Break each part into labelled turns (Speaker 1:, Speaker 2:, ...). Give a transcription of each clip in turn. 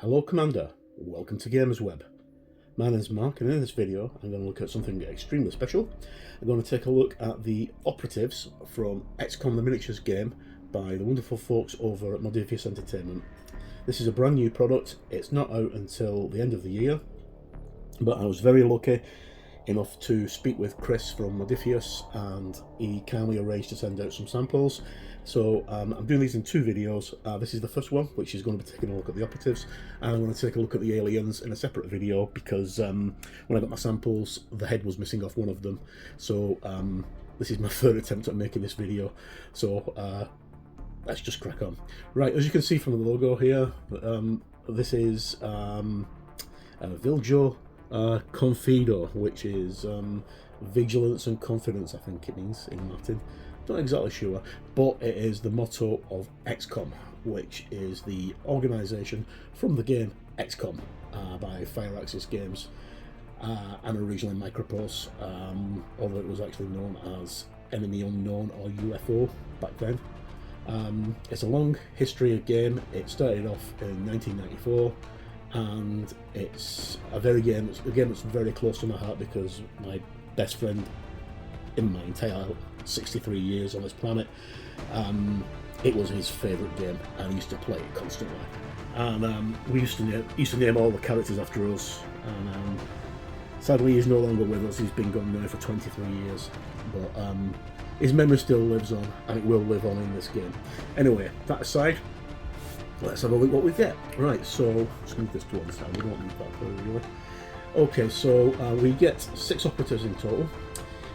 Speaker 1: Hello Commander, welcome to Gamers Web. My name is Mark, and in this video I'm going to look at something extremely special. I'm going to take a look at the Operatives from XCOM the Miniatures game by the wonderful folks over at Modiphius Entertainment. This is a brand new product. It's not out until the end of the year, but I was very lucky enough to speak with Chris from Modiphius, and he kindly arranged to send out some samples. So I'm doing these in two videos. This is the first one, which is going to be taking a look at the Operatives, and I'm going to take a look at the aliens in a separate video because when I got my samples, the head was missing off one of them. So this is my third attempt at making this video. So let's just crack on. Right, as you can see from the logo here, this is Viljo Confido, which is vigilance and confidence, I think it means in Latin. Not exactly sure, but it is the motto of XCOM, which is the organisation from the game XCOM by Fireaxis Games and originally Micropose, although it was actually known as Enemy Unknown or UFO back then. It's a long history of game. It started off in 1994. And it's a game that's very close to my heart because my best friend in my entire 63 years on this planet, it was his favourite game, and he used to play it constantly. And we used to name all the characters after us. And sadly, he's no longer with us. He's been gone now for 23 years, but his memory still lives on, and it will live on in this game. Anyway, that aside, let's have a look what we get. Right, so let's move this to one side. We don't need that for really. Okay, so we get 6 operatives in total.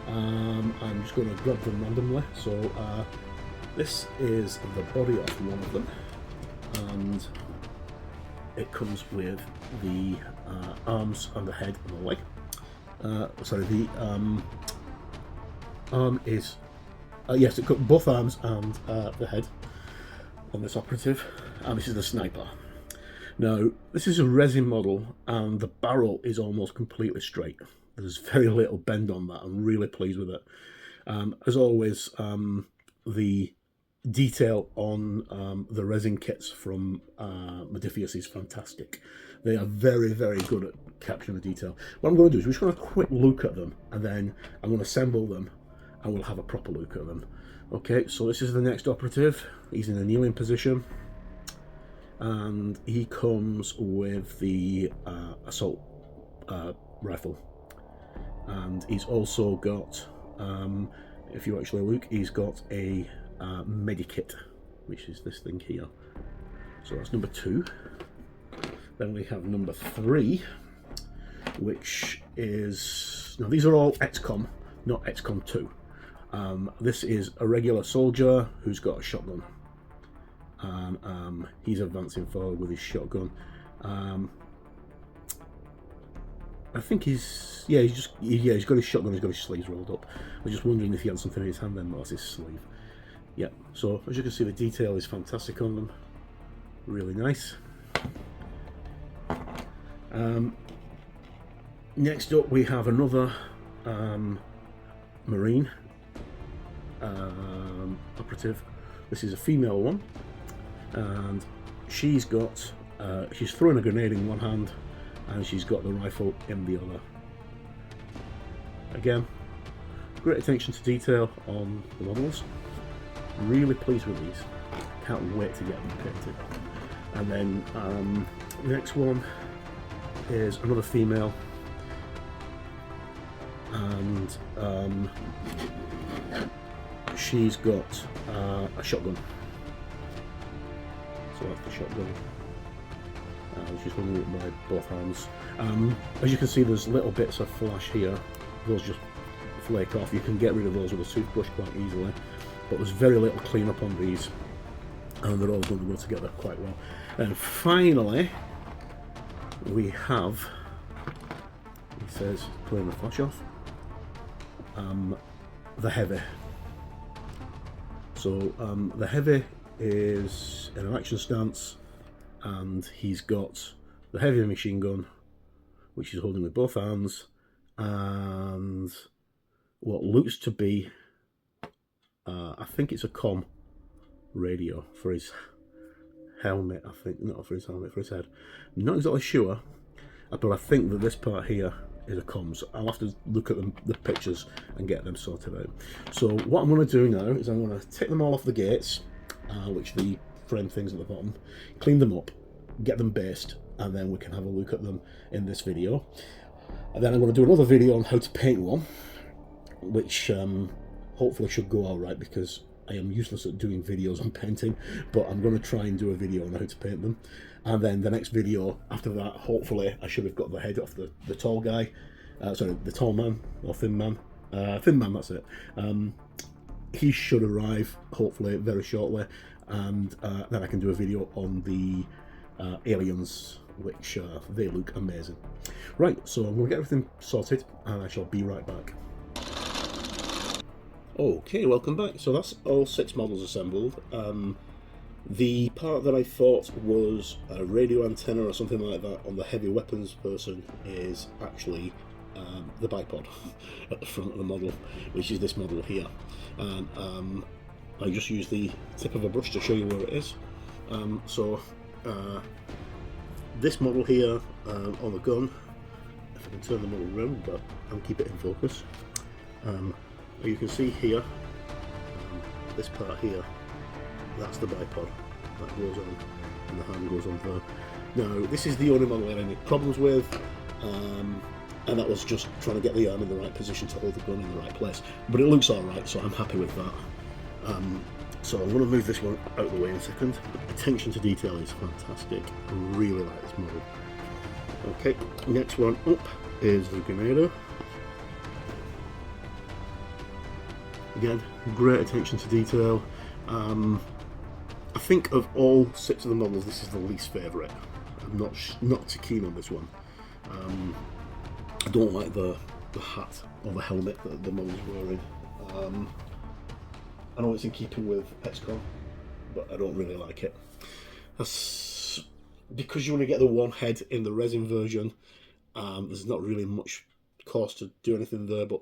Speaker 1: I'm just going to grab them randomly. So this is the body of one of them, and it comes with the arms and the head and the leg. Sorry, the arm is yes, it got both arms and the head on this operative. And this is the sniper. Now, this is a resin model, and the barrel is almost completely straight. There's very little bend on that. I'm really pleased with it. As always, the detail on the resin kits from Modiphius is fantastic. They are very, very good at capturing the detail. What I'm going to do is we're just going to have a quick look at them, and then I'm going to assemble them, and we'll have a proper look at them. Okay, so this is the next operative. He's in a kneeling position, and he comes with the assault rifle, and he's also got, if you actually look, he's got a medikit, which is this thing here. So that's number 2. Then we have number 3, which is, now these are all XCOM, not XCOM 2. This is a regular soldier who's got a shotgun. He's advancing forward with his shotgun. I think he's got his shotgun. He's got his sleeves rolled up. I was just wondering if he had something in his hand then. That's his sleeve. Yeah. So as you can see, the detail is fantastic on them. Really nice. Next up, we have another Marine operative. This is a female one, and she's got she's throwing a grenade in one hand, and she's got the rifle in the other. Again, great attention to detail on the models. Really pleased with these. Can't wait to get them painted. And then the next one is another female, and she's got a shotgun. So that's the shotgun. She's holding it by both hands. As you can see, there's little bits of flash here. Those just flake off. You can get rid of those with a toothbrush quite easily. But there's very little cleanup on these, and they're all going to go together quite well. And finally, we have, he says, pulling the flash off, the heavy. So the heavy is in an action stance, and he's got the heavy machine gun, which he's holding with both hands, and what looks to be, I think it's a comm radio for his helmet, I think. Not for his helmet, for his head. I'm not exactly sure, but I think that this part here is a comms. I'll have to look at the pictures and get them sorted out. So what I'm going to do now is I'm going to take them all off the gates, which the frame things at the bottom, clean them up, get them based, and then we can have a look at them in this video. And then I'm going to do another video on how to paint one, which hopefully should go all right, because I am useless at doing videos on painting, but I'm going to try and do a video on how to paint them. And then the next video after that, hopefully I should have got the head off the tall guy, sorry, the tall man, or thin man, that's it. He should arrive hopefully very shortly, and then I can do a video on the aliens, which they look amazing. Right, so I'm going to get everything sorted and I shall be right back. Okay, welcome back. So that's all 6 models assembled. The part that I thought was a radio antenna or something like that on the heavy weapons person is actually the bipod at the front of the model, which is this model here. And I just use the tip of a brush to show you where it is. This model here on the gun, if I can turn the model around, but I'll keep it in focus. You can see here, this part here, that's the bipod that goes on, and the hand goes on there. Now, this is the only model I had any problems with, and that was just trying to get the arm in the right position to hold the gun in the right place. But it looks alright, so I'm happy with that. So I'm going to move this one out of the way in a second. Attention to detail is fantastic. I really like this model. Okay, next one up is the Grenadier. Again, great attention to detail. I think of all 6 of the models, this is the least favourite. I'm not too keen on this one. I don't like the hat or the helmet that the model's wearing. I know it's in keeping with XCOM, but I don't really like it. That's because you only get the one head in the resin version. There's not really much cost to do anything there, but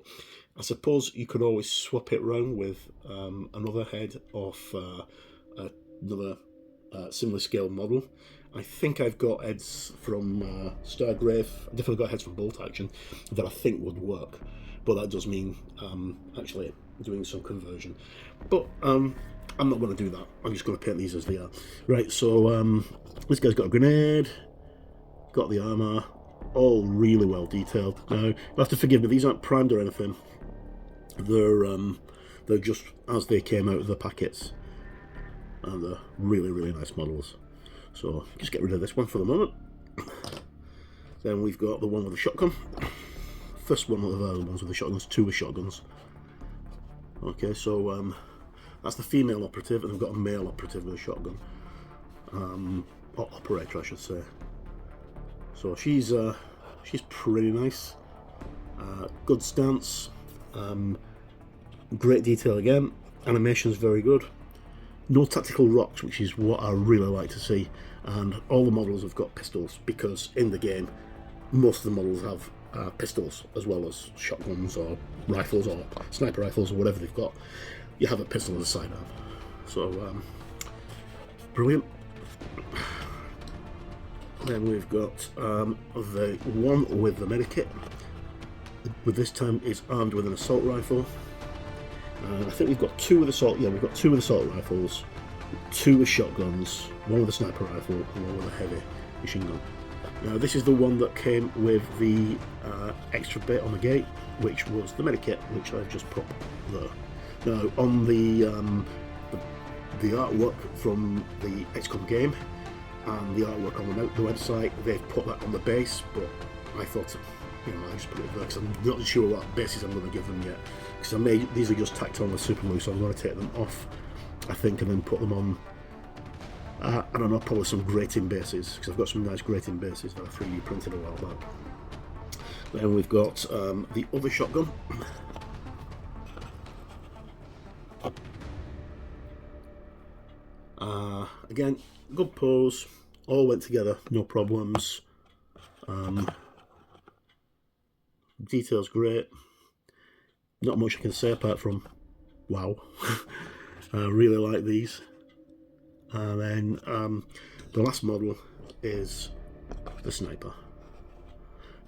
Speaker 1: I suppose you could always swap it around with another head off another similar scale model. I think I've got heads from Stargrave. I've definitely got heads from Bolt Action that I think would work, but that does mean actually doing some conversion. But I'm not going to do that. I'm just going to paint these as they are. Right, so this guy's got a grenade, got the armour, all really well detailed. Now, you'll have to forgive me, these aren't primed or anything. They're just as they came out of the packets, and they're really, really nice models. So just get rid of this one for the moment. Then we've got the one with the shotgun. First one of the ones with the shotguns, 2 with shotguns. Okay, so that's the female operative, and we've got a male operative with a shotgun. Or operator, I should say. So she's pretty nice. Good stance. Great detail again. Animation's very good. No tactical rocks, which is what I really like to see. And all the models have got pistols, because in the game most of the models have pistols as well as shotguns or rifles or sniper rifles or whatever they've got. You have a pistol as a sidearm. So brilliant. Then we've got the one with the medikit. With this time is armed with an assault rifle. I think we've got 2 with assault. Yeah, we've got 2 with assault rifles, 2 with shotguns, 1 with a sniper rifle, and 1 with a heavy machine gun. Now this is the one that came with the extra bit on the gate, which was the medikit, which I've just put there. Now on the artwork from the XCOM game and the artwork on the website, they've put that on the base, but I thought, I just put it there because I'm not sure what bases I'm going to give them yet. Because these are just tacked on with super glue, so I'm going to take them off, I think, and then put them on. I don't know, probably some grating bases, because I've got some nice grating bases that I 3D printed a while back. Then we've got the other shotgun. Again, good pose, all went together, no problems. Detail's great. Not much I can say apart from wow. I really like these. And then The last model is the sniper.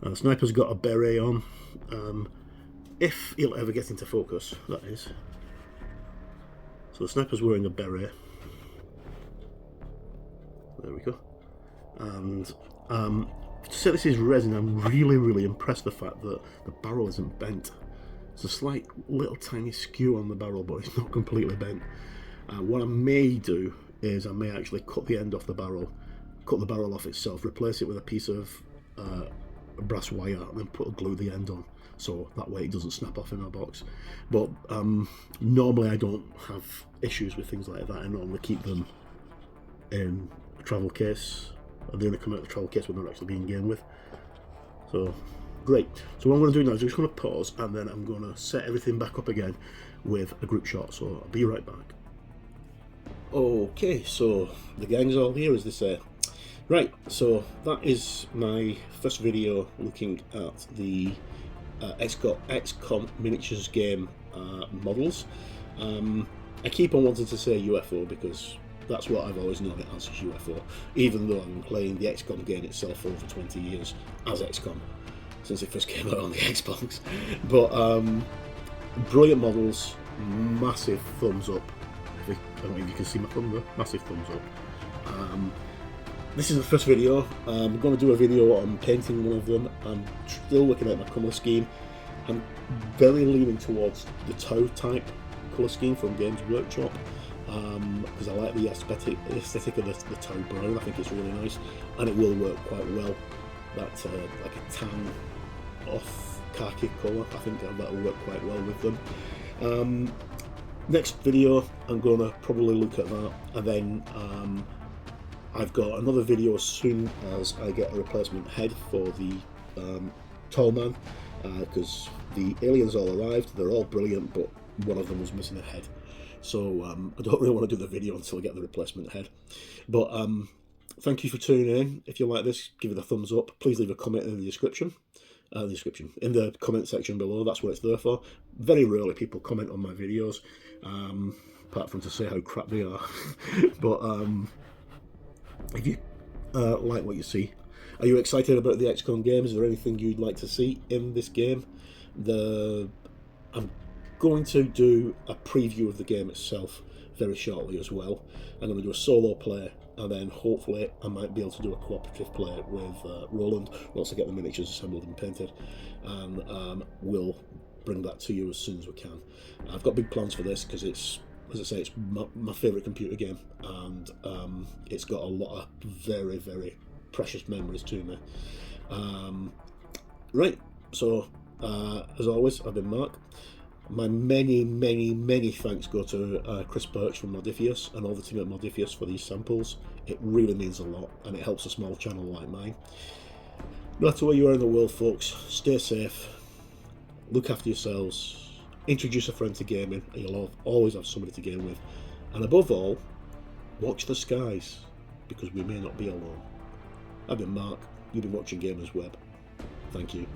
Speaker 1: The sniper's got a beret on, if he'll ever get into focus, that is. So the sniper's wearing a beret. There we go. And to say this is resin, I'm really impressed the fact that the barrel isn't bent. It's a slight little tiny skew on the barrel, but it's not completely bent. What I may do is I may actually cut the end off the barrel, cut the barrel off itself, replace it with a piece of brass wire, and then glue the end on, so that way it doesn't snap off in my box. But normally I don't have issues with things like that. I normally keep them in a travel case. They only come out of the travel case when they're actually being gamed with. So great. So what I'm going to do now is I'm just going to pause, and then I'm going to set everything back up again with a group shot. So I'll be right back. Okay, so the gang's all here, as they say. Right, so that is my first video looking at the XCOM miniatures game models. I keep on wanting to say UFO because that's what I've always known it as, UFO, even though I'm playing the XCOM game itself for over 20 years as XCOM, since it first came out on the Xbox. But brilliant models, massive thumbs up. I don't know if you can see my thumb there, massive thumbs up. This is the first video. I'm going to do a video on painting one of them. I'm still looking at my colour scheme. I'm very leaning towards the toe type colour scheme from Games Workshop, because I like the aesthetic of the toe brown. I think it's really nice, and it will work quite well. That like a tan off khaki colour, I think that will work quite well with them. Next video I'm going to probably look at that, and then I've got another video as soon as I get a replacement head for the tall man, because the aliens all arrived. They're all brilliant, but one of them was missing a head. So I don't really want to do the video until I get the replacement head. But thank you for tuning in. If you like this, give it a thumbs up. Please leave a comment in the description. In the comment section below. That's what it's there for. Very rarely people comment on my videos, apart from to say how crap they are. But if you like what you see, are you excited about the XCOM game? Is there anything you'd like to see in this game? I'm going to do a preview of the game itself very shortly as well. I'm going to do a solo play, and then hopefully I might be able to do a cooperative play with Roland once I get the miniatures assembled and painted, and we'll bring that to you as soon as we can. I've got big plans for this because it's, as I say, it's my favourite computer game, and it's got a lot of very precious memories to me. Right, so as always, I've been Mark. My many thanks go to Chris Birch from Modiphius and all the team at Modiphius for these samples. It really means a lot, and it helps a small channel like mine. No matter where you are in the world, folks, stay safe, look after yourselves, introduce a friend to gaming, and you'll always have somebody to game with. And above all, watch the skies, because we may not be alone. I've been Mark, you've been watching Gamers Web. Thank you.